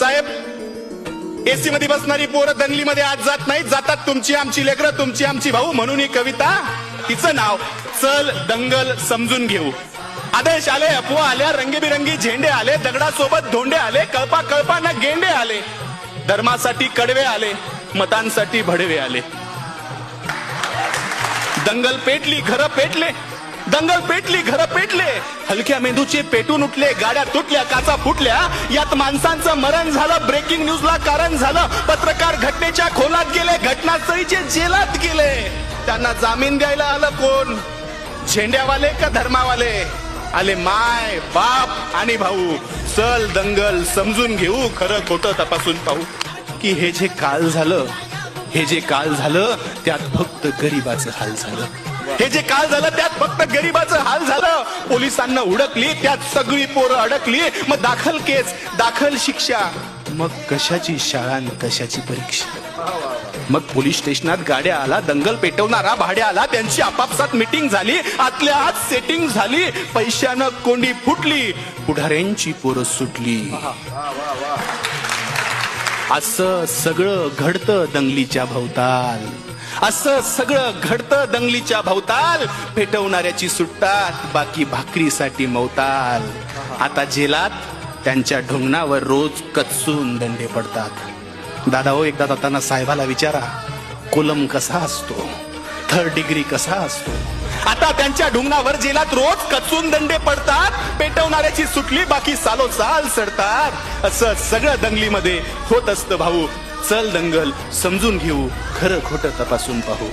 साहेब AC मध्ये बसणारी पोरं दंगलीमध्ये आज जात नाहीत, जातात तुमची आमची लेकरं, तुमची आमची भाऊ. म्हणून ही कविता, तिचं नाव चल दंगल समजून घेऊ. आदेश आले, अफवा आल्या, रंगीबिरंगी झेंडे आले, दगडासोबत धोंडे आले, कळपा कळपाना गेंडे आले, धर्मासाठी कडवे आले, मतांसाठी भडवे आले. दंगल पेटली घरं पेटले, दंगल पेटली घरं पेटले, हलक्या मेंदूचे पेटून उठले, गाड्या तुटल्या, काचा फुटल्या, यात माणसांचं मरण झालं, ब्रेकिंग न्यूजला कारण झालं, पत्रकार घटनेच्या खोलात गेले, घटनास्थळीचे जेलात गेले. त्यांना जामीन द्यायला आलं कोण? झेंड्यावाले का धर्मावाले? आले माय बाप आणि भाऊ. चल दंगल समजून घेऊ, खरं खोटं तपासून पाहू. की हे जे काल झालं, हे जे काल झालं त्यात फक्त गरीबाचं हाल झालं. हे जे काल झालं त्यात फक्त गरीबाचं हाल झालं. पोलिसांना उडकली, त्यात सगळी पोरं अडकली. मग दाखल केस, दाखल शिक्षा, मग कशाची शाळा आणि कशाची परीक्षा. मग पोलीस स्टेशनात गाड्या आला, दंगल पेटवणारा भाड्या आला, त्यांची आपापसात मीटिंग झाली, आतल्या आत सेटिंग झाली, पैशानं कोंडी फुटली, पुढाऱ्यांची पोरं सुटली. असं सगळं घडतं दंगलीच्या भोवताल, असं सगळं घडतं दंगलीच्या भोवताल. पेटवणाऱ्याची सुटतात, बाकी भाकरीसाठी मवताल. आता जेलात त्यांच्या ढुंगणावर रोज कचून दंडे पडतात. दादा हो, एकदा जाताना साहेबाला विचारा, कोलम कसा असतो, 3rd डिग्री कसा असतो. आता त्यांच्या ढुंगणावर जेलात रोज कचून दंडे पडतात. पेटवणाऱ्याची सुटली, बाकी सालो साल सडतात. असं सगळं दंगलीमध्ये होत असतं भाऊ. चल दंगल समजून घेऊ, खरं खोटं तपासून पाहू.